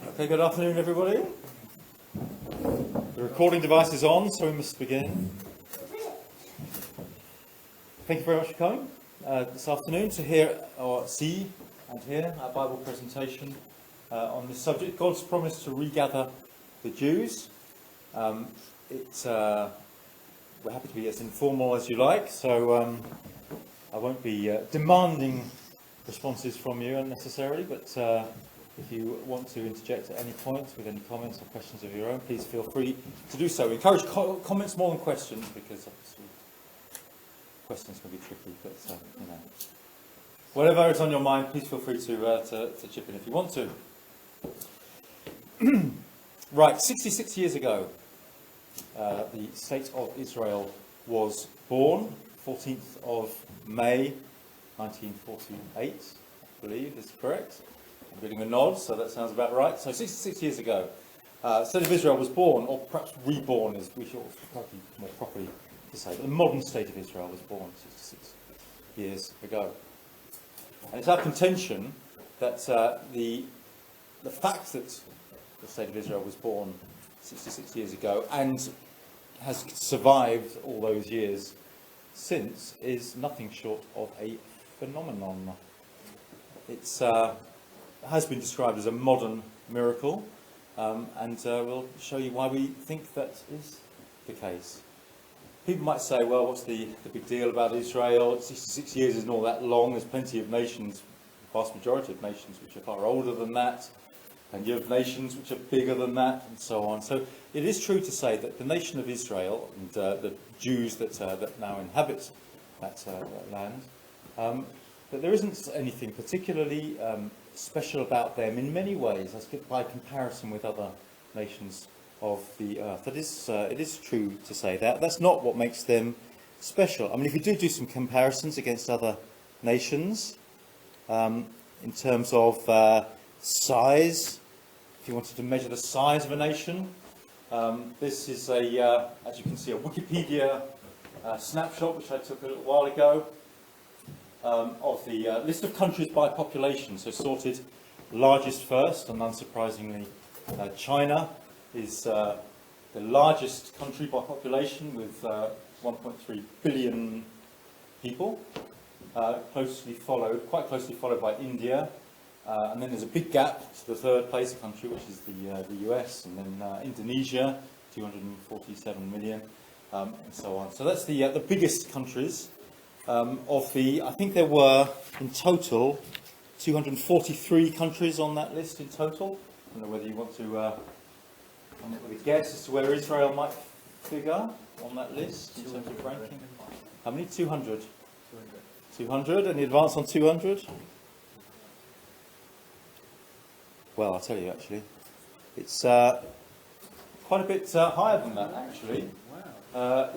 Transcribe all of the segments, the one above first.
Okay, good afternoon, everybody. The recording device is on, so we must begin. Thank you very much for coming this afternoon to hear or see and hear our Bible presentation on this subject, God's promise to regather the Jews. We're happy to be as informal as you like, so I won't be demanding responses from you unnecessarily, but if you want to interject at any point with any comments or questions of your own, please feel free to do so. We encourage comments more than questions, because obviously questions can be tricky, but whatever is on your mind, please feel free to chip in if you want to. Right, 66 years ago, the state of Israel was born, 14th of May 1948, I believe is correct. I'm getting a nod, so that sounds about right. So 66 years ago, the state of Israel was born, or perhaps reborn is we should probably more properly to say, but the modern state of Israel was born 66 years ago. And it's our contention that the fact that the state of Israel was born 66 years ago and has survived all those years since is nothing short of a phenomenon. It has been described as a modern miracle, and we'll show you why we think that is the case. People might say, well, what's the big deal about Israel? 66 years isn't all that long. There's plenty of nations, the vast majority of nations, which are far older than that. And you have nations which are bigger than that, and so on. So it is true to say that the nation of Israel and the Jews that now inhabit that land, that there isn't anything particularly special about them in many ways, as by comparison with other nations of the earth. It is true to say that. That's not what makes them special. I mean, if you do some comparisons against other nations, in terms of size, if you wanted to measure the size of a nation, this is as you can see, a Wikipedia snapshot which I took a little while ago of the list of countries by population. So sorted largest first, and unsurprisingly, China is the largest country by population with 1.3 billion people. Quite closely followed by India. And then there's a big gap to the third place country, which is the US, and then Indonesia, 247 million, and so on. So that's the biggest countries. I think there were in total 243 countries on that list in total. I don't know whether you want to come up with a guess as to where Israel might figure on that list in terms of ranking. How many? 200. 200. Any advance on 200? Well, I'll tell you actually, it's quite a bit higher than that actually.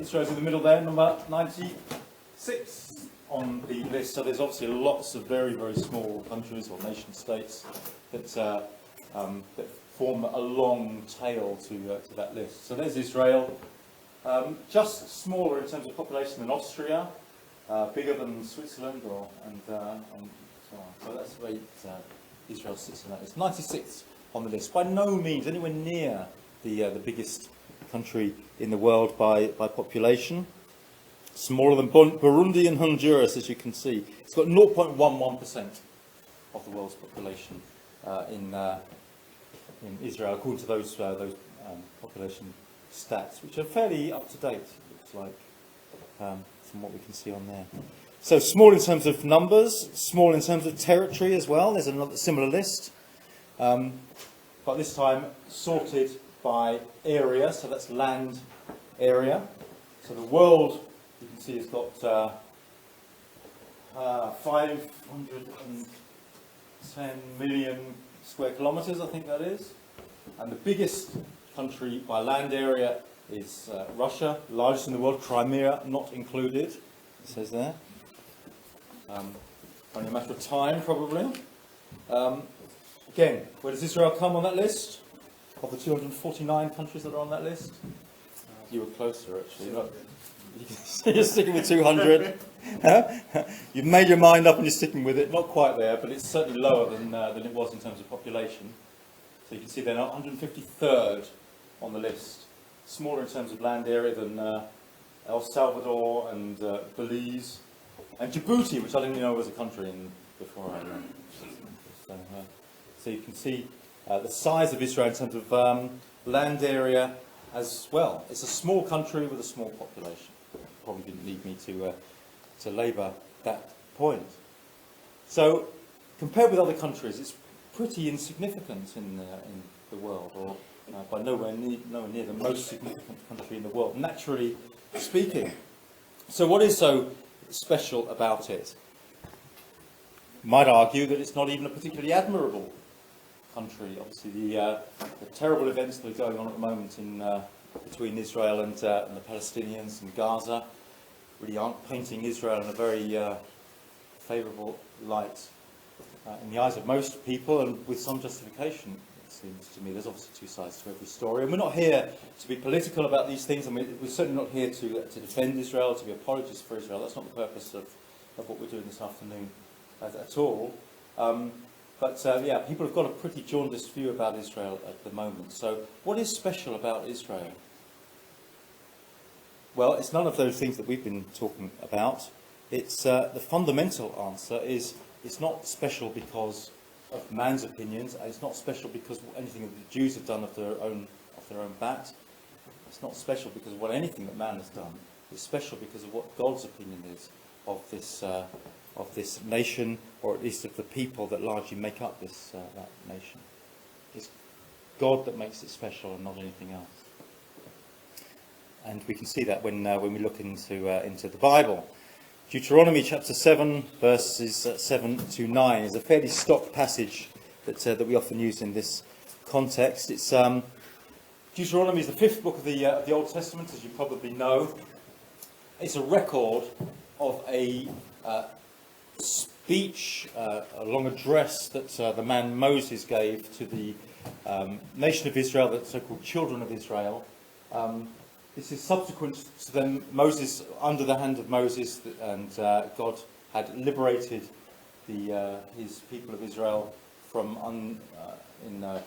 Israel's in the middle there, number 96 on the list. So there's obviously lots of very, very small countries or nation states that form a long tail to that list. So there's Israel, just smaller in terms of population than Austria, bigger than Switzerland and so on. So that's where Israel sits in that list. 96th on the list. By no means anywhere near the biggest country in the world by population. Smaller than Burundi and Honduras, as you can see. It's got 0.11% of the world's population in Israel, according to those population stats, which are fairly up to date, it looks like, from what we can see on there. So small in terms of numbers, small in terms of territory as well. There's another similar list, but this time sorted by area, so that's land area. So the world, you can see, has got 510 million square kilometres, I think that is. And the biggest country by land area is Russia, largest in the world, Crimea not included, it says there. Only a matter of time, probably. Again, where does Israel come on that list? Of the 249 countries that are on that list? You were closer, actually. You're sticking with 200. You've made your mind up and you're sticking with it. Not quite there, but it's certainly lower than it was in terms of population. So you can see they're now 153rd on the list. Smaller in terms of land area than El Salvador and Belize. And Djibouti, which I didn't even know was a country before I learned. So you can see the size of Israel in terms of land area as well. It's a small country with a small population. Probably didn't need me to labour that point. So, compared with other countries, it's pretty insignificant in the world, or by nowhere near the most significant country in the world, naturally speaking. So what is so special about it? Might argue that it's not even a particularly admirable country. Obviously, the terrible events that are going on at the moment between Israel and the Palestinians and Gaza really aren't painting Israel in a very favourable light in the eyes of most people, and with some justification, it seems to me. There's obviously two sides to every story, and we're not here to be political about these things, and we're certainly not here to defend Israel, to be apologists for Israel. That's not the purpose of what we're doing this afternoon at all. Yeah, people have got a pretty jaundiced view about Israel at the moment. So what is special about Israel? Well, it's none of those things that we've been talking about. It's the fundamental answer is it's not special because of man's opinions. It's not special because of anything that the Jews have done of their own bat. It's not special because of anything that man has done. It's special because of what God's opinion is of this nation, or at least of the people that largely make up that nation. It's God that makes it special and not anything else. And we can see that when we look into the Bible. Deuteronomy chapter 7, verses 7 to 9 is a fairly stock passage that we often use in this context. It's Deuteronomy is the fifth book of the Old Testament, as you probably know. It's a record of a speech, a long address that the man Moses gave to the nation of Israel, the so-called children of Israel. This is subsequent to then Moses, under the hand of Moses, and God had liberated his people of Israel from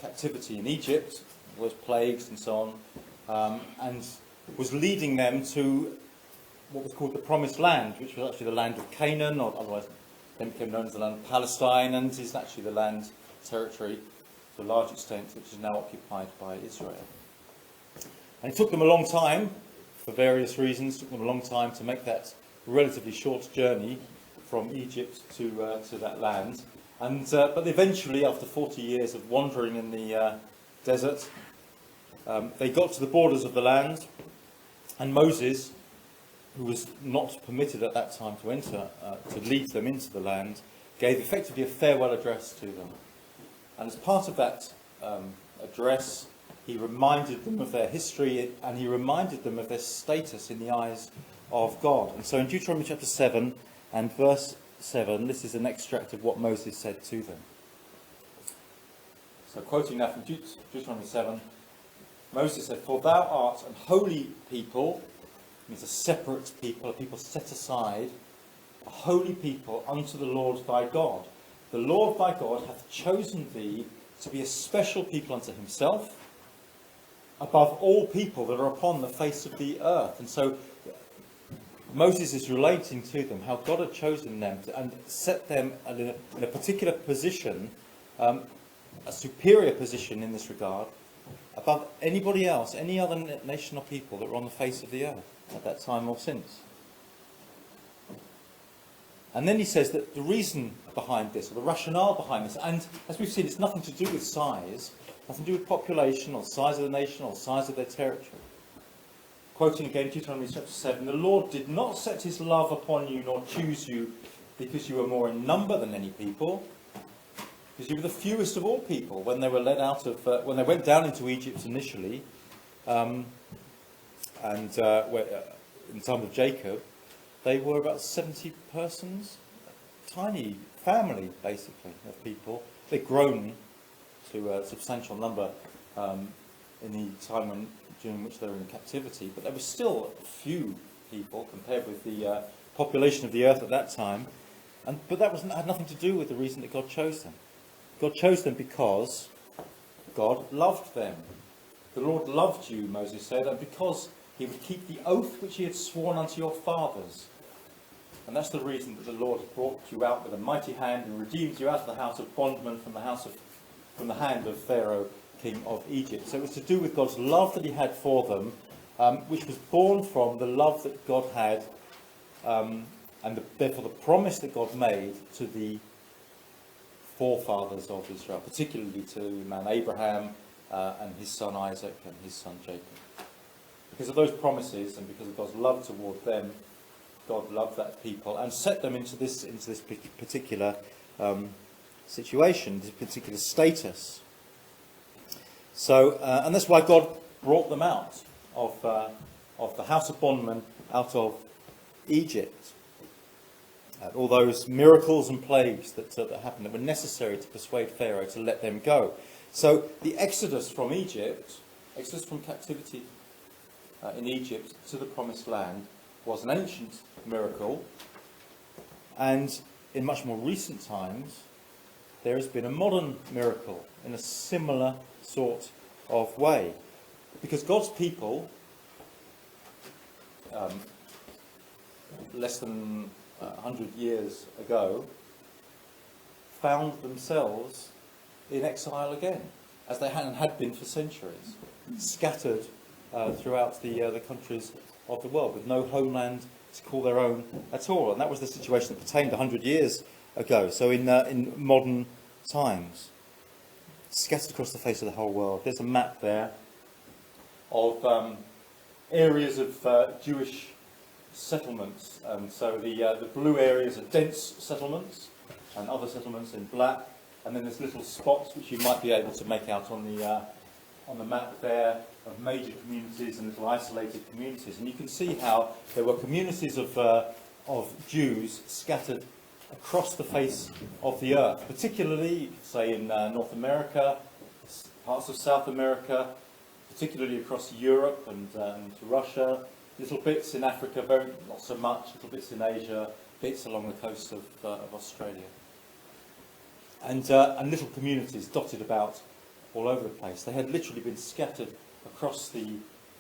captivity in Egypt, was plagues and so on, and was leading them to what was called the Promised Land, which was actually the land of Canaan, or otherwise then became known as the land of Palestine, and is actually the land territory to a large extent which is now occupied by Israel. And it took them a long time, for various reasons, to make that relatively short journey from Egypt to that land. And but eventually, after 40 years of wandering in the desert, they got to the borders of the land, and Moses, who was not permitted at that time to enter, to lead them into the land, gave effectively a farewell address to them. And as part of that address, he reminded them of their history, and he reminded them of their status in the eyes of God. And so in Deuteronomy chapter 7 and verse 7, this is an extract of what Moses said to them. So quoting now from Deuteronomy 7, Moses said, "For thou art an holy people," means a separate people, a people set aside, a holy people unto the Lord thy God. The Lord thy God hath chosen thee to be a special people unto himself, above all people that are upon the face of the earth. And so Moses is relating to them how God had chosen them and set them in a particular position, a superior position in this regard, above anybody else, any other nation or people that were on the face of the earth at that time or since. And then he says that the reason behind this, or the rationale behind this, and as we've seen, it's nothing to do with size, nothing to do with population, or size of the nation, or size of their territory. Quoting again Deuteronomy chapter 7, "The Lord did not set his love upon you, nor choose you, because you were more in number than any people, because you were the fewest of all people when they were led out of, when they went down into Egypt initially, in the time of Jacob, they were about 70 persons, a tiny family, basically, of people. They'd grown to a substantial number in the time during which they were in captivity, but there were still a few people compared with the population of the earth at that time. But that had nothing to do with the reason that God chose them. God chose them because God loved them. The Lord loved you, Moses said, and because he would keep the oath which he had sworn unto your fathers. And that's the reason that the Lord brought you out with a mighty hand and redeemed you out of the house of bondmen from the hand of Pharaoh, king of Egypt. So it was to do with God's love that he had for them, which was born from the love that God had, and therefore the promise that God made to the forefathers of Israel, particularly to man Abraham and his son Isaac and his son Jacob. Because of those promises and because of God's love toward them, God loved that people and set them into this particular situation, this particular status. So, and that's why God brought them out of the house of bondmen, out of Egypt. All those miracles and plagues that happened that were necessary to persuade Pharaoh to let them go. So the exodus from Egypt, exodus from captivity in Egypt to the promised land, was an ancient miracle, and in much more recent times there has been a modern miracle in a similar sort of way, because God's people less than 100 years ago found themselves in exile again, as they had been for centuries, scattered throughout the countries of the world, with no homeland to call their own at all. And that was the situation that pertained 100 years ago. So in modern times, scattered across the face of the whole world. There's a map there of areas of Jewish settlements. So the blue areas are dense settlements, and other settlements in black. And then there's little spots which you might be able to make out on the map there, of major communities and little isolated communities. And you can see how there were communities of Jews scattered across the face of the earth, particularly, say, in North America, parts of South America, particularly across Europe and to Russia, little bits in Africa, not so much, little bits in Asia, bits along the coast of Australia. And little communities dotted about all over the place. They had literally been scattered across the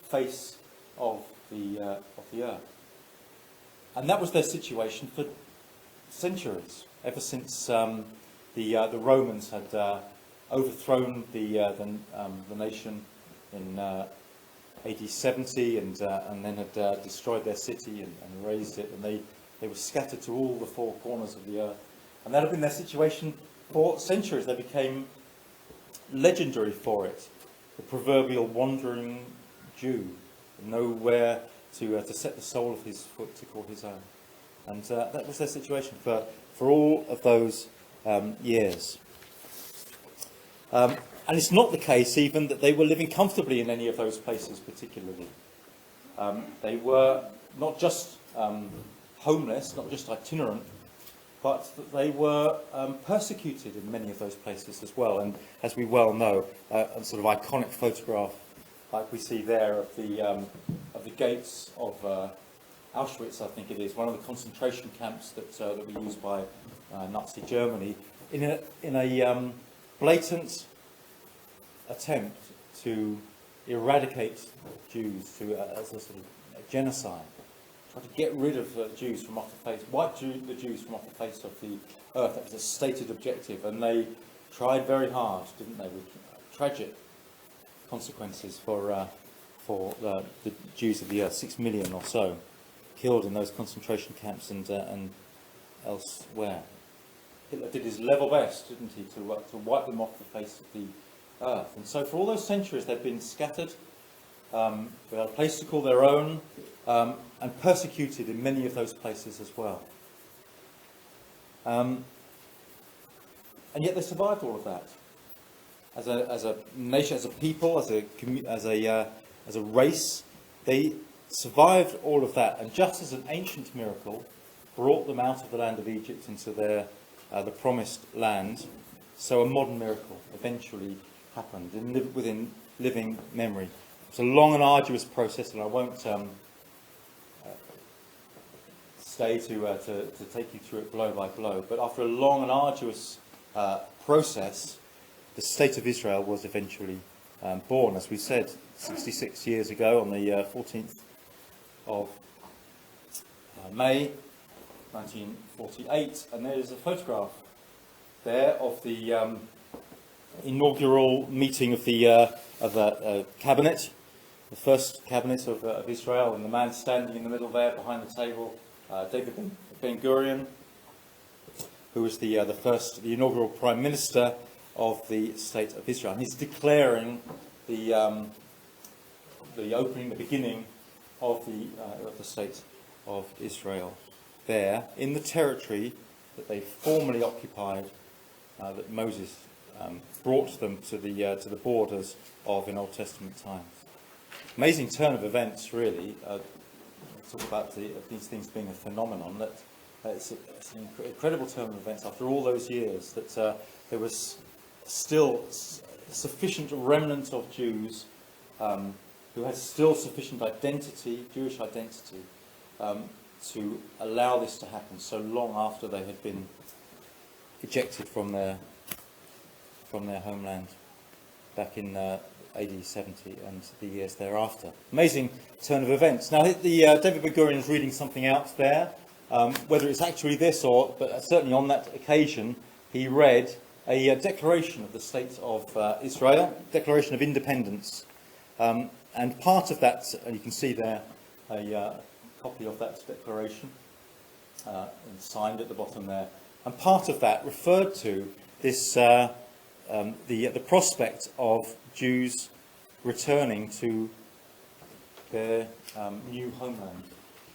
face of the earth. And that was their situation for centuries, ever since the Romans had overthrown the nation in AD 70 and then had destroyed their city and razed it, and they were scattered to all the four corners of the earth. And that had been their situation for centuries. They became legendary for it. The proverbial wandering Jew, nowhere to set the sole of his foot to call his own. And that was their situation for all of those years. And it's not the case even that they were living comfortably in any of those places particularly. They were not just homeless, not just itinerant, but that they were persecuted in many of those places as well. And as we well know, a sort of iconic photograph like we see there of the gates of Auschwitz, I think it is, one of the concentration camps that were used by Nazi Germany in a blatant attempt to eradicate Jews as a sort of genocide. Try to get rid of Jews from off the face, wipe the Jews from off the face of the earth. That was a stated objective, and they tried very hard, didn't they? With tragic consequences for the Jews of the earth. 6 million or so killed in those concentration camps and elsewhere. Hitler did his level best, didn't he, to wipe them off the face of the earth. And so for all those centuries they've been scattered, without a place to call their own, and persecuted in many of those places as well. And yet they survived all of that. As a nation, as a people, as a race, they survived all of that. And just as an ancient miracle brought them out of the land of Egypt into the promised land, so a modern miracle eventually happened within living memory. It's a long and arduous process, and I won't stay to take you through it blow by blow. But after a long and arduous process, the state of Israel was eventually born, as we said, 66 years ago on the 14th of May 1948. And there's a photograph there of the inaugural meeting of the cabinet, the first cabinet of Israel, and the man standing in the middle there behind the table, David Ben-Gurion, who was the inaugural prime minister of the state of Israel. And he's declaring the beginning of the state of Israel there in the territory that they formerly occupied, that Moses brought them to the borders of in Old Testament times. Amazing turn of events, really. Talk about these things being a phenomenon. It's an incredible turn of events after all those years, that there was still sufficient remnant of Jews who had still sufficient identity, Jewish identity, to allow this to happen so long after they had been ejected from their homeland back in AD 70 and the years thereafter. Amazing turn of events. Now, David Ben-Gurion is reading something out there. Whether it's actually this but certainly on that occasion, he read a declaration of the state of Israel, Declaration of Independence. And part of that, you can see there a copy of that declaration, and signed at the bottom there. And part of that referred to this, the prospect of Jews returning to their new homeland,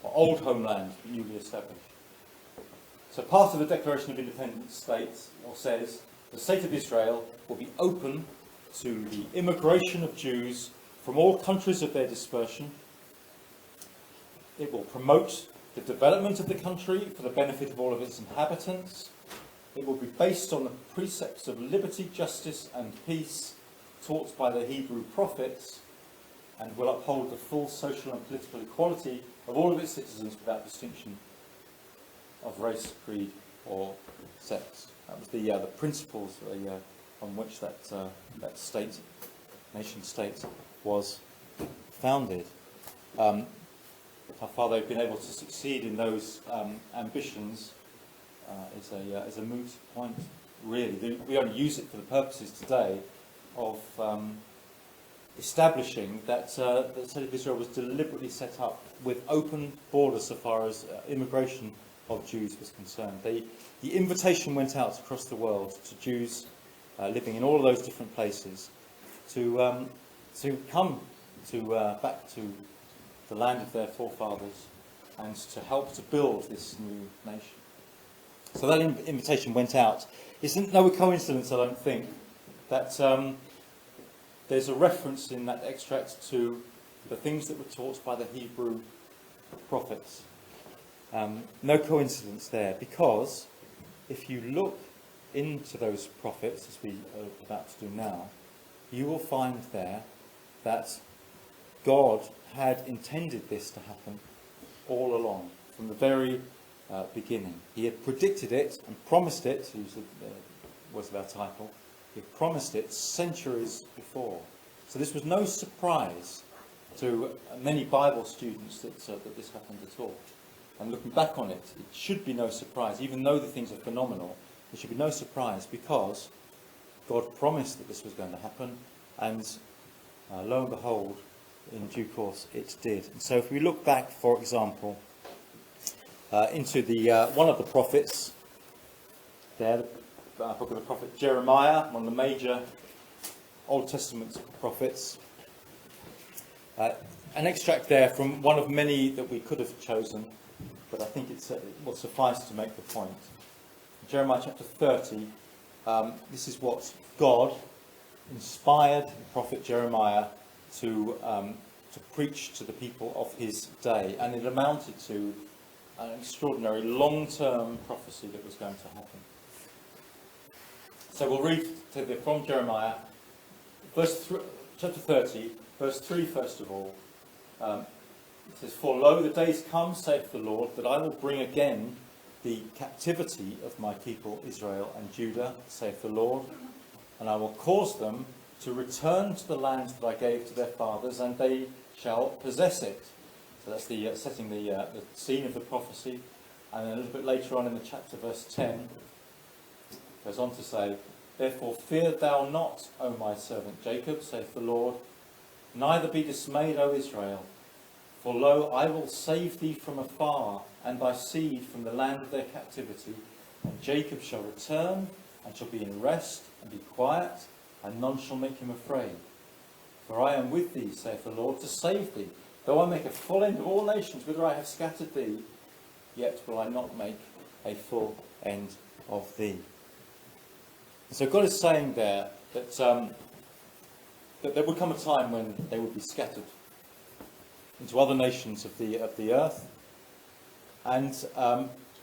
or old homeland, newly established. So part of the Declaration of Independence states, or says, the state of Israel will be open to the immigration of Jews from all countries of their dispersion. It will promote the development of the country for the benefit of all of its inhabitants. It will be based on the precepts of liberty, justice and peace taught by the Hebrew prophets, and will uphold the full social and political equality of all of its citizens without distinction of race, creed or sex. That was the principles on which that state, nation state, was founded. How far they've been able to succeed in those ambitions is a moot point, really. We only use it for the purposes today of establishing that the state of Israel was deliberately set up with open borders so far as immigration of Jews was concerned. The invitation went out across the world to Jews living in all of those different places to come back to the land of their forefathers and to help to build this new nation. So that invitation went out. It's no coincidence, I don't think, that there's a reference in that extract to the things that were taught by the Hebrew prophets. No coincidence there, because if you look into those prophets, as we are about to do now, you will find there that God had intended this to happen all along, from the very beginning. He had predicted it and promised it, was our title, he had promised it centuries before. So this was no surprise to many Bible students that this happened at all. And looking back on it, it should be no surprise, even though the things are phenomenal, it should be no surprise, because God promised that this was going to happen, and lo and behold, in due course it did. And so if we look back, for example, into one of the prophets, there, the book of the prophet Jeremiah, one of the major Old Testament prophets. An extract there from one of many that we could have chosen, but I think it will suffice to make the point. Jeremiah chapter 30, this is what God inspired the prophet Jeremiah to preach to the people of his day, and it amounted to an extraordinary long-term prophecy that was going to happen. So we'll read from Jeremiah, chapter 30, verse 3 first of all. It says, "For lo, the days come, saith the Lord, that I will bring again the captivity of my people Israel and Judah, saith the Lord, and I will cause them to return to the land that I gave to their fathers, and they shall possess it." So that's the setting the scene of the prophecy. And then a little bit later on in the chapter, verse 10, goes on to say, "Therefore fear thou not, O my servant Jacob, saith the Lord, neither be dismayed, O Israel. For lo, I will save thee from afar, and thy seed from the land of their captivity. And Jacob shall return, and shall be in rest, and be quiet, and none shall make him afraid. For I am with thee, saith the Lord, to save thee. Though I make a full end of all nations, whither I have scattered thee, yet will I not make a full end of thee." So God is saying there that there would come a time when they would be scattered into other nations of the earth and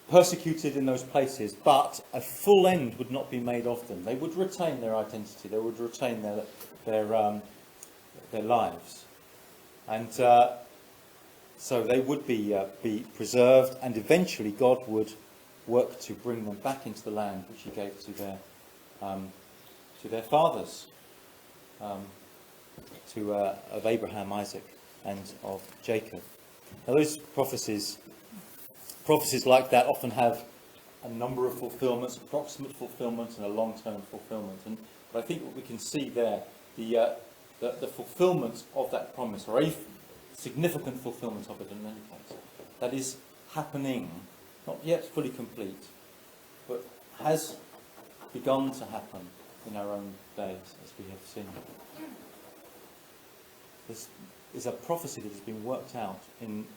persecuted in those places, but a full end would not be made of them. They would retain their identity. They would retain their lives, and so they would be preserved, and eventually God would work to bring them back into the land which He gave to their fathers, of Abraham, Isaac, and of Jacob. Now, those prophecies like that often have a number of fulfilments, approximate fulfilment and a long-term fulfilment. But I think what we can see there, the fulfilment of that promise, or a significant fulfilment of it in many cases, that is happening, not yet fully complete, but has begun to happen in our own days, as we have seen. This is a prophecy that has been worked out in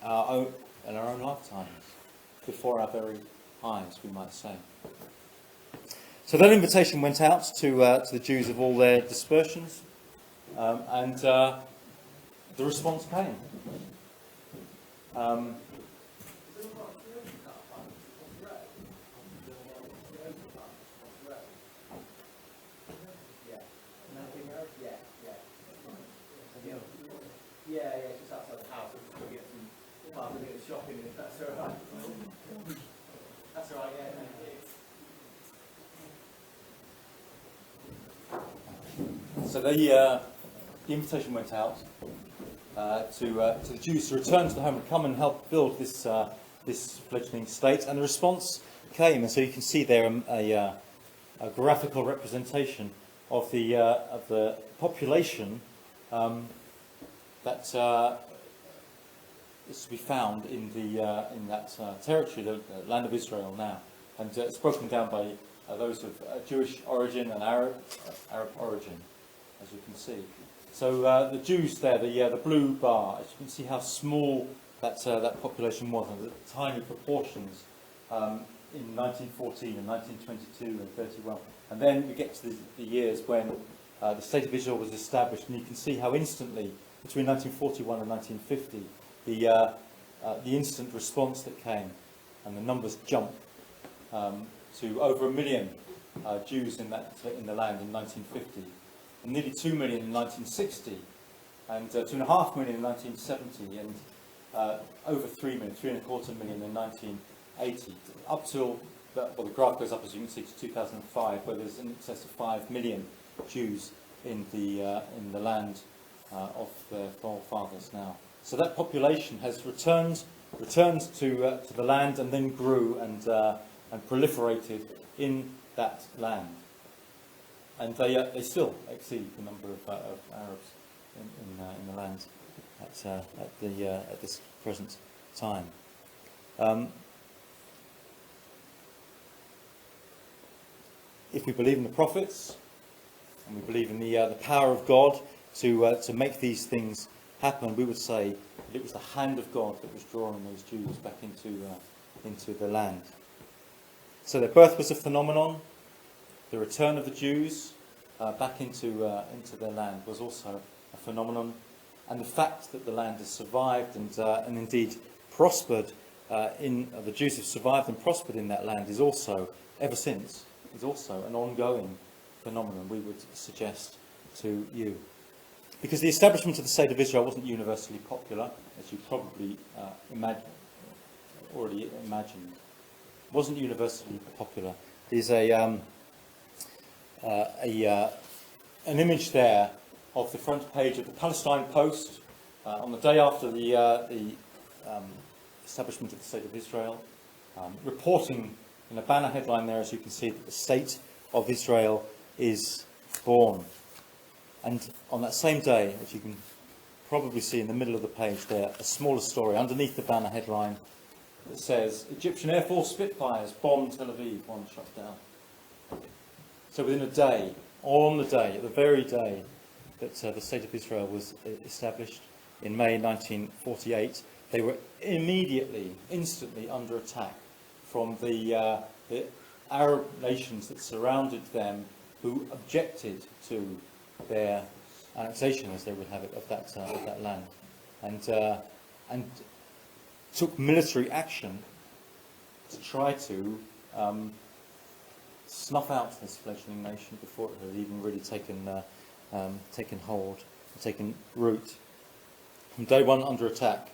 our own lifetimes, before our very eyes, we might say. So that invitation went out to the Jews of all their dispersions, and the response came. Yeah, just outside the house. I'm just going to get some bit of shopping, if that's all right. That's all right, yeah, thank you. So the invitation went out to the Jews to return to the home and come and help build this fledgling state, and the response came. And so you can see there a graphical representation of the population that is to be found in that territory, the land of Israel now, and it's broken down by those of Jewish origin and Arab origin, as you can see. So the Jews there, the blue bar, as you can see how small that population was, and the tiny proportions in 1914 and 1922 and 31, and then we get to the years when the State of Israel was established, and you can see how instantly, between 1941 and 1950, the instant response that came, and the numbers jump to over 1 million Jews in the land in 1950, and nearly 2 million in 1960, and 2.5 million in 1970, and over 3 million, 3.25 million in 1980, up till the graph goes up, as you can see, to 2005, where there's in excess of 5 million Jews in the land of their forefathers now. So that population has returned to the land, and then grew and proliferated in that land. And they still exceed the number of Arabs in the land at this present time. If we believe in the prophets, and we believe in the power of God to make these things happen, we would say that it was the hand of God that was drawing those Jews back into the land. So their birth was a phenomenon. The return of the Jews back into their land was also a phenomenon, and the fact that the land has survived and indeed prospered the Jews have survived and prospered in that land is also, ever since, is also an ongoing phenomenon, we would suggest to you. because the establishment of the State of Israel wasn't universally popular, as you probably already imagined. It wasn't universally popular. There's an image there of the front page of the Palestine Post on the day after the establishment of the State of Israel, reporting in a banner headline there, as you can see, that the State of Israel is born. And on that same day, as you can probably see in the middle of the page there, a smaller story underneath the banner headline that says, Egyptian Air Force Spitfires bomb Tel Aviv, one shot down. So within a day, on the day, the very day that the State of Israel was established in May 1948, they were instantly under attack from the Arab nations that surrounded them, who objected to their annexation, as they would have it, of that land, and took military action to try to snuff out this fledgling nation before it had even really taken hold, taken root. From day one, under attack.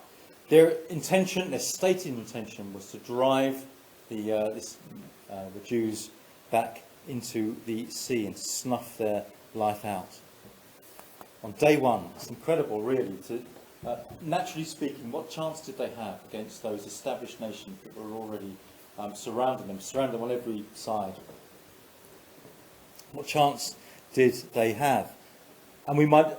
Their intention, their stated intention, was to drive the Jews back into the sea and to snuff their life out. On day one, it's incredible, really. Naturally speaking, what chance did they have against those established nations that were already surrounding them on every side? What chance did they have? And we might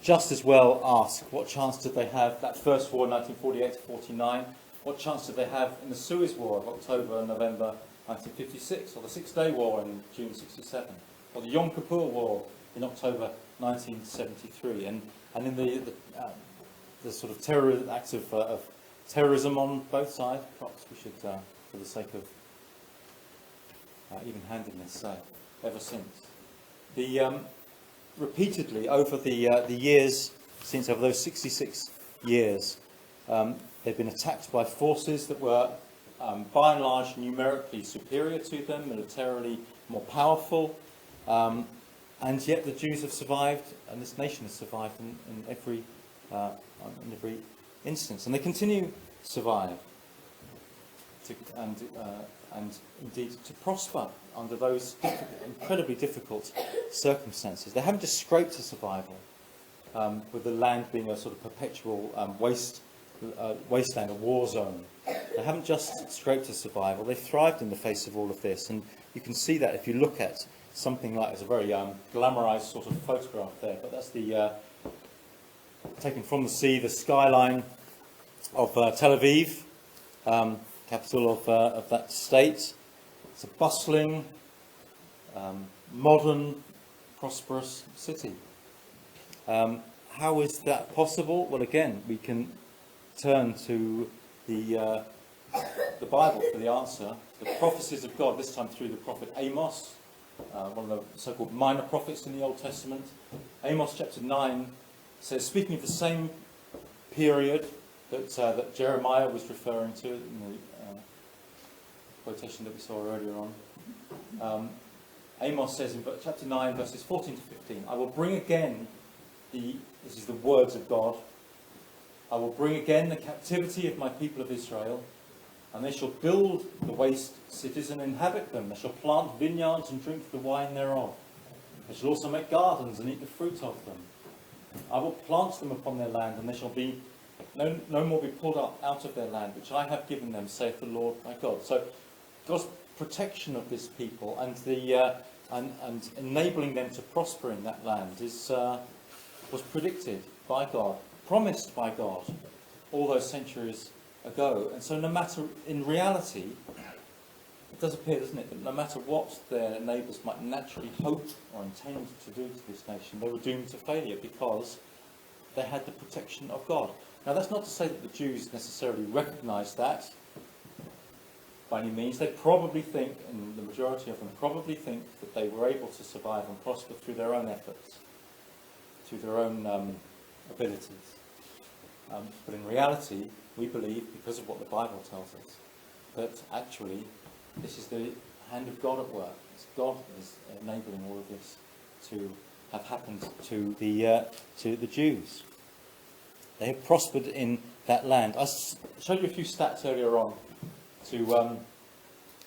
just as well ask, what chance did they have that first war, 1948 to 49? What chance did they have in the Suez War of October and November 1956, or the Six-Day War in June 67, or the Yom Kippur War in October 1973, and in the sort of terror acts of terrorism on both sides? Perhaps we should, for the sake of even-handedness, say, ever since. Repeatedly over the years, since over those 66 years, they've been attacked by forces that were, by and large, numerically superior to them, militarily more powerful, and yet the Jews have survived, and this nation has survived in every instance, and they continue to survive, and indeed to prosper under those incredibly difficult circumstances. They haven't just scraped to survival, with the land being a sort of perpetual wasteland, a war zone. They haven't just scraped to survival. They've thrived in the face of all of this, and you can see that if you look at something like, it's a very glamorized sort of photograph there, but that's the taken from the sea, the skyline of Tel Aviv, capital of that state. It's a bustling, modern, prosperous city. How is that possible? Well, again, we can turn to the Bible for the answer. The prophecies of God, this time through the prophet Amos, one of the so-called minor prophets in the Old Testament. Amos chapter 9 says, speaking of the same period that Jeremiah was referring to in the quotation that we saw earlier on. Amos says in chapter 9, verses 14 to 15, I will bring again this is the words of God, I will bring again the captivity of my people of Israel, and they shall build the waste cities and inhabit them. They shall plant vineyards and drink the wine thereof. They shall also make gardens and eat the fruit of them. I will plant them upon their land, and they shall be no more be pulled up out of their land, which I have given them, saith the Lord my God. So God's protection of this people and and enabling them to prosper in that land was predicted by God, promised by God all those centuries ago. And so no matter, in reality, it does appear, doesn't it, that no matter what their neighbours might naturally hope or intend to do to this nation, they were doomed to failure because they had the protection of God. Now, that's not to say that the Jews necessarily recognised that by any means. They probably think, and the majority of them probably think, that they were able to survive and prosper through their own efforts, through their own abilities. But in reality, we believe, because of what the Bible tells us, that actually this is the hand of God at work. It's God that is enabling all of this to have happened to the Jews. They have prospered in that land. I showed you a few stats earlier on to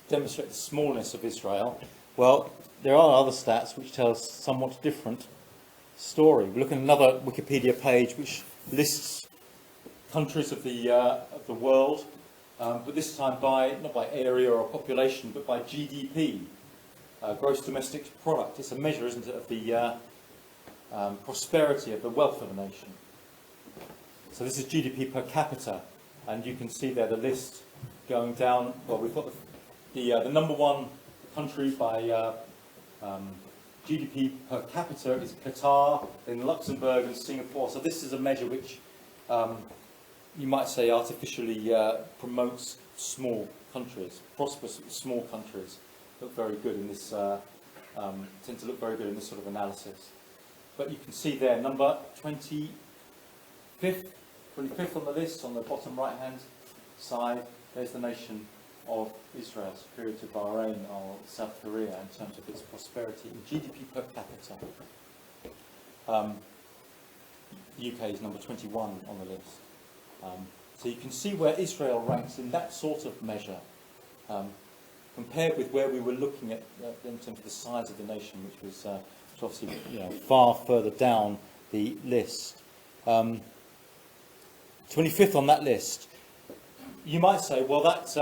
demonstrate the smallness of Israel. Well, there are other stats which tell a somewhat different story. We look at another Wikipedia page which lists countries of the world, but this time not by area or population, but by GDP, gross domestic product. It's a measure, isn't it, of the prosperity, of the wealth of a nation. So this is GDP per capita, and you can see there the list going down. Well, we've got the number one country by GDP per capita is Qatar, then Luxembourg and Singapore. So this is a measure which you might say artificially promotes small countries, prosperous small countries. Look very good in this, tend to look very good in this sort of analysis. But you can see there, number 25th on the list, on the bottom right-hand side, there's the nation of Israel, superior to Bahrain or South Korea in terms of its prosperity in GDP per capita. The UK is number 21 on the list. So you can see where Israel ranks in that sort of measure, compared with where we were looking at in terms of the size of the nation, which was obviously far further down the list. 25th on that list. You might say, well, that's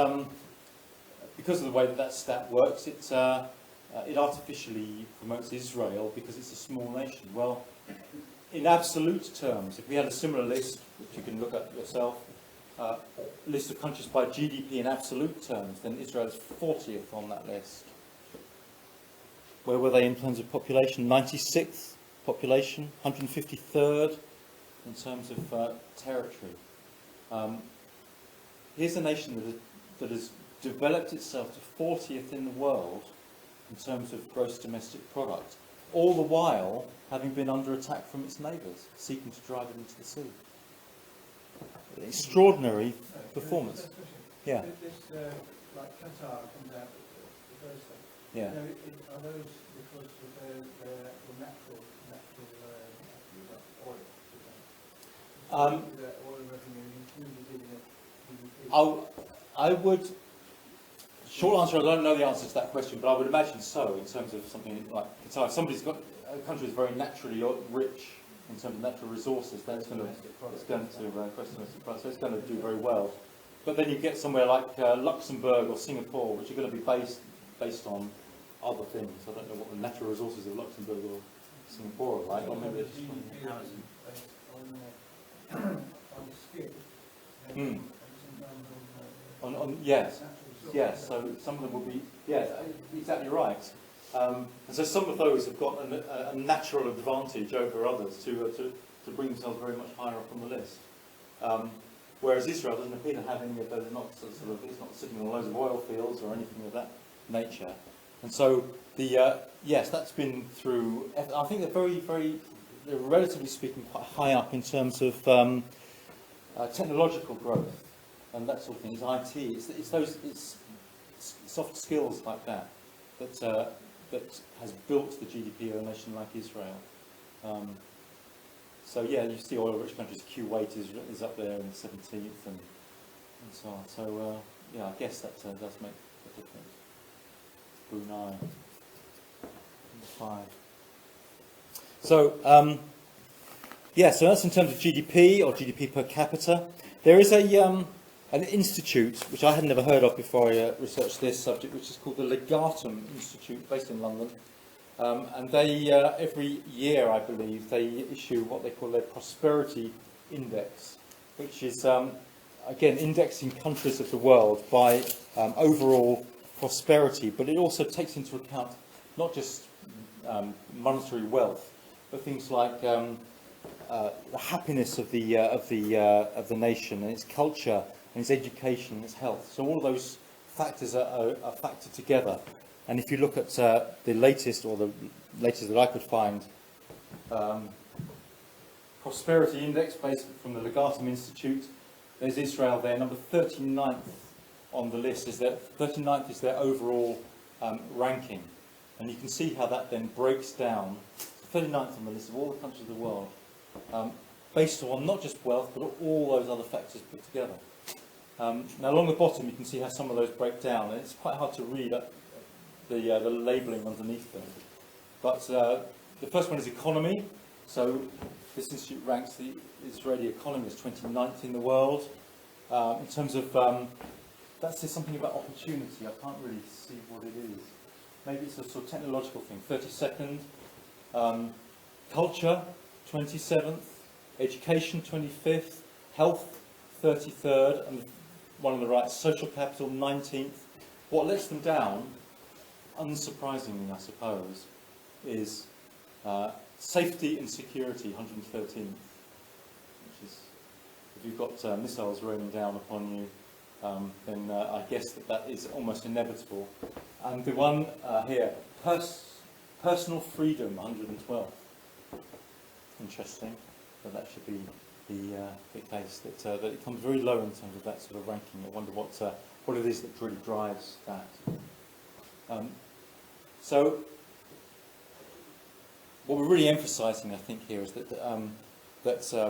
because of the way that stat works, it artificially promotes Israel because it's a small nation. Well, in absolute terms, if we had a similar list, which you can look at yourself, list of countries by GDP in absolute terms, then Israel is 40th on that list. Where were they in terms of population? 96th population, 153rd in terms of territory. Here's a nation that has developed itself to 40th in the world in terms of gross domestic product, all the while having been under attack from its neighbours, seeking to drive it into the sea. Extraordinary performance. Yeah. This, like Qatar comes out the first thing. Yeah. Are those because of their natural oil? Is that oil revenue included in the GDP? I would. Short answer: I don't know the answer to that question, but I would imagine so. In terms of something like Qatar, if somebody's got a country is very naturally rich in terms of natural resources, then it's going to so it's going to do very well. But then you get somewhere like Luxembourg or Singapore, which are going to be based on other things. I don't know what the natural resources of Luxembourg or Singapore are like. Or maybe it's just on skill. Yes. So some of them will be exactly right. And so some of those have got a natural advantage over others to bring themselves very much higher up on the list. Whereas Israel doesn't appear to have any of those. It's not sitting on loads of oil fields or anything of that nature. And so that's been through. I think they're relatively speaking quite high up in terms of technological growth and that sort of thing. It's IT. It's soft skills like that has built the GDP of a nation like Israel. So you see oil-rich countries. Kuwait is up there in the 17th and so on. So I guess that does make a difference. Brunei, 5. So so that's in terms of GDP or GDP per capita. There is an institute which I had never heard of before I researched this subject, which is called the Legatum Institute, based in London. And they, every year, I believe, they issue what they call their Prosperity Index, which is, again, indexing countries of the world by overall prosperity, but it also takes into account not just monetary wealth, but things like the happiness of the nation and its culture and its education and its health. So all of those factors are factored together. And if you look at the latest that I could find, Prosperity Index based from the Legatum Institute, there's Israel there, number 39th on the list. 39th is their overall ranking. And you can see how that then breaks down. 39th on the list of all the countries of the world, based on not just wealth, but all those other factors put together. Now, along the bottom, you can see how some of those break down, and it's quite hard to read the labelling underneath them. But the first one is economy. So this institute ranks the Israeli economy as 29th in the world. In terms of, that says something about opportunity. I can't really see what it is. Maybe it's a sort of technological thing. 32nd. Culture, 27th. Education, 25th. Health, 33rd. And one on the right, social capital, 19th. What lets them down, unsurprisingly, I suppose, is safety and security, 113th. Which is, if you've got missiles raining down upon you, then I guess that is almost inevitable. And the one here, personal freedom, 112. Interesting, but that should be the case, that it comes very low in terms of that sort of ranking. I wonder what it is that really drives that. So, what we're really emphasising, I think, here is that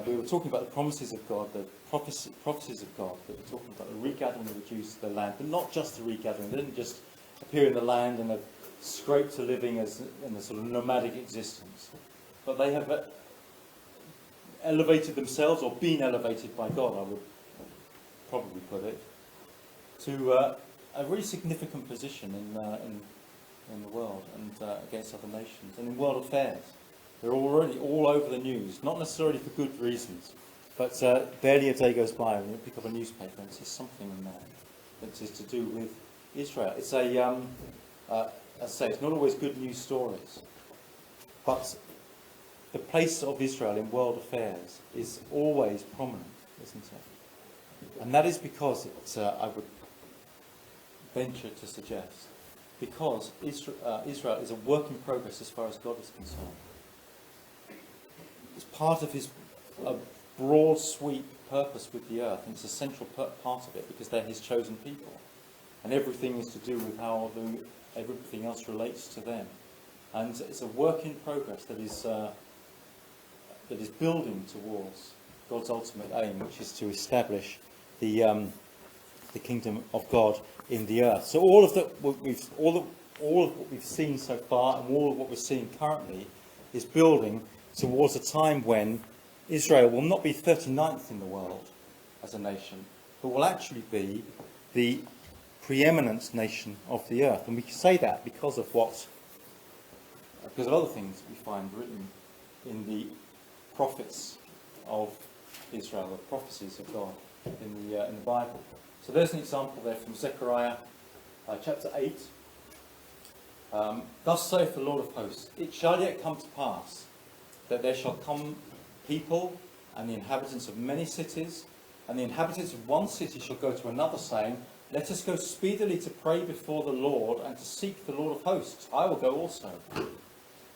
we were talking about the promises of God, the prophecies of God, that we're talking about the regathering of the Jews to the land, but not just the regathering. They didn't just appear in the land and have scraped to living in a sort of nomadic existence, but they have elevated themselves, or been elevated by God, I would probably put it, to a really significant position in the world and against other nations and in world affairs. They're already all over the news, not necessarily for good reasons, but barely a day goes by when you pick up a newspaper and see something in there that is to do with Israel. It's as I say, it's not always good news stories, but the place of Israel in world affairs is always prominent, isn't it? And that is because I would venture to suggest, because Israel is a work in progress as far as God is concerned. It's part of his broad sweep purpose with the earth, and it's a central part of it because they're his chosen people. And everything is to do with how everything else relates to them. And it's a work in progress that is building towards God's ultimate aim, which is to establish the kingdom of God in the earth. So all of what we've seen so far, and all of what we're seeing currently, is building towards a time when Israel will not be 39th in the world as a nation, but will actually be the preeminent nation of the earth. And we can say that because of other things we find written in the prophets of Israel, the prophecies of God in the Bible. So there's an example there from Zechariah chapter 8. Thus saith the Lord of hosts, it shall yet come to pass that there shall come people and the inhabitants of many cities, and the inhabitants of one city shall go to another, saying, let us go speedily to pray before the Lord and to seek the Lord of hosts. I will go also.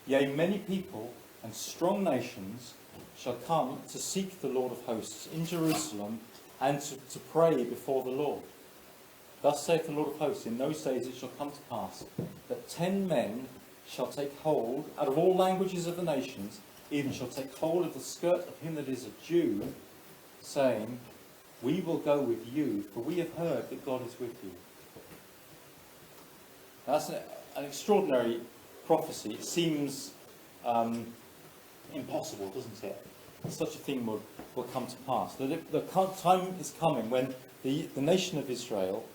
Yea, many people and strong nations shall come to seek the Lord of hosts in Jerusalem and to pray before the Lord. Thus saith the Lord of hosts, in those days it shall come to pass that 10 men shall take hold, out of all languages of the nations, even shall take hold of the skirt of him that is a Jew, saying, we will go with you, for we have heard that God is with you. Now, that's an extraordinary prophecy. It seems impossible, doesn't it? That such a thing will come to pass. The time is coming when the nation of Israel,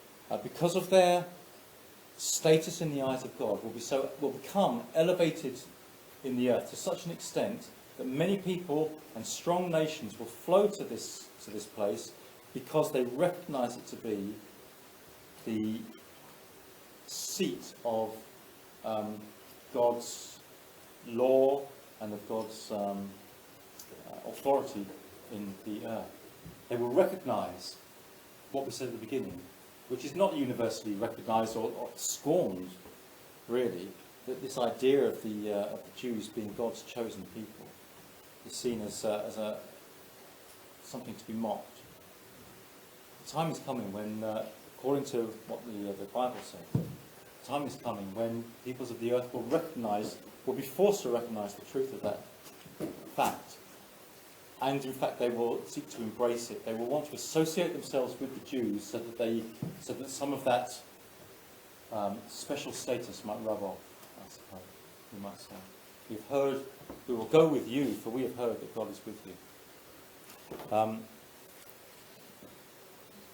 because of their status in the eyes of God, will become elevated in the earth to such an extent that many people and strong nations will flow to this place because they recognise it to be the seat of God's law and of God's authority in the earth. They will recognise what we said at the beginning, which is not universally recognised or scorned, really, that this idea of the Jews being God's chosen people is seen as something to be mocked. The time is coming when, according to what the Bible says, time is coming when peoples of the earth will be forced to recognise the truth of that fact. And in fact, they will seek to embrace it. They will want to associate themselves with the Jews so that some of that special status might rub off, I suppose, we might say. We've heard, we will go with you, for we have heard that God is with you.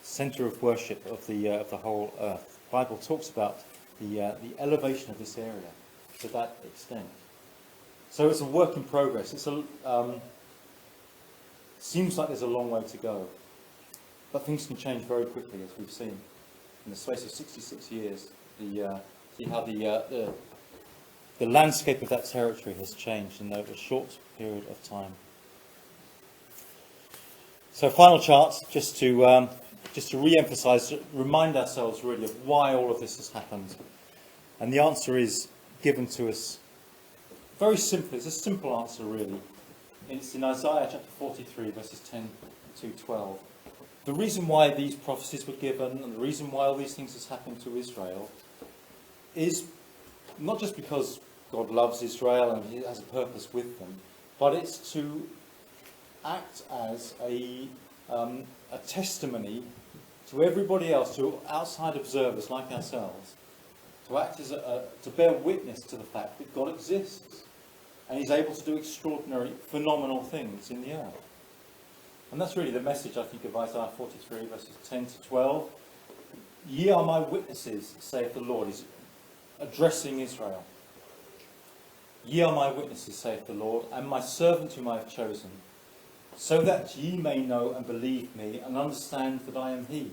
Centre of worship of the whole earth. The Bible talks about the elevation of this area to that extent. So it's a work in progress. Seems like there's a long way to go, but things can change very quickly, as we've seen in the space of 66 years. See how the landscape of that territory has changed in a short period of time. So, final chart, just to re-emphasise, remind ourselves really of why all of this has happened, and the answer is given to us very simply. It's a simple answer, really. It's in Isaiah chapter 43, verses 10 to 12. The reason why these prophecies were given, and the reason why all these things has happened to Israel, is not just because God loves Israel and He has a purpose with them, but it's to act as a testimony to everybody else, to outside observers like ourselves, to act as to bear witness to the fact that God exists. And He's able to do extraordinary, phenomenal things in the earth. And that's really the message, I think, of Isaiah 43, verses 10 to 12. Ye are my witnesses, saith the Lord. He's addressing Israel. Ye are my witnesses, saith the Lord, and my servant whom I have chosen, so that ye may know and believe me, and understand that I am He.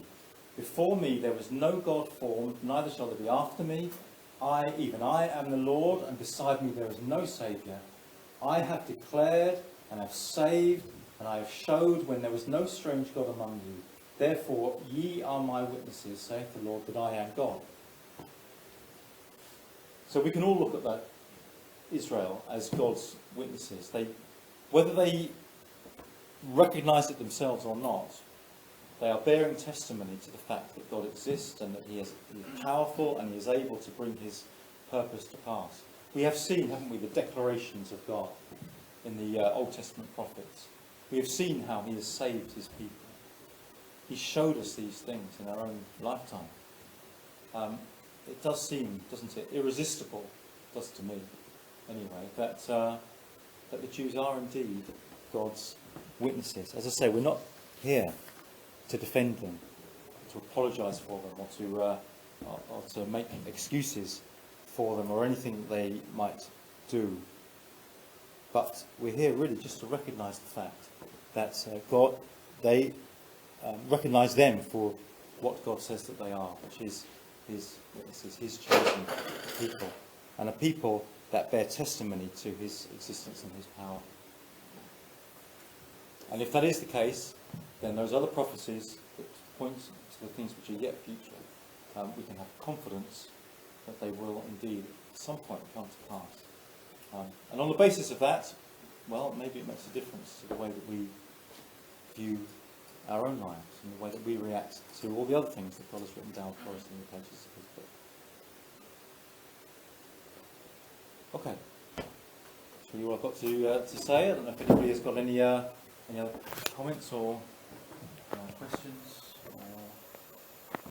Before me there was no God formed, neither shall there be after me. Even I am the Lord, and beside me there is no Saviour. I have declared, and have saved, and I have showed when there was no strange God among you. Therefore ye are my witnesses, saith the Lord, that I am God. So we can all look at that Israel as God's witnesses. Whether they recognise it themselves or not, they are bearing testimony to the fact that God exists and that He is powerful and He is able to bring His purpose to pass. We have seen, haven't we, the declarations of God in the Old Testament prophets. We have seen how He has saved His people. He showed us these things in our own lifetime. It does seem, doesn't it, irresistible, it does to me anyway, that the Jews are indeed God's witnesses. As I say, we're not here to defend them, to apologise for them, or to make excuses for them, or anything they might do. But we're here really just to recognise the fact that they recognise them for what God says that they are, which is His witnesses, His chosen people, and a people that bear testimony to His existence and His power. And if that is the case, then those other prophecies that point to the things which are yet future, we can have confidence that they will indeed at some point come to pass. And on the basis of that, well, maybe it makes a difference to the way that we view our own lives and the way that we react to all the other things that God has written down for us in the pages of His book. Okay. That's really all I've got to say. I don't know if anybody has got any other comments or questions.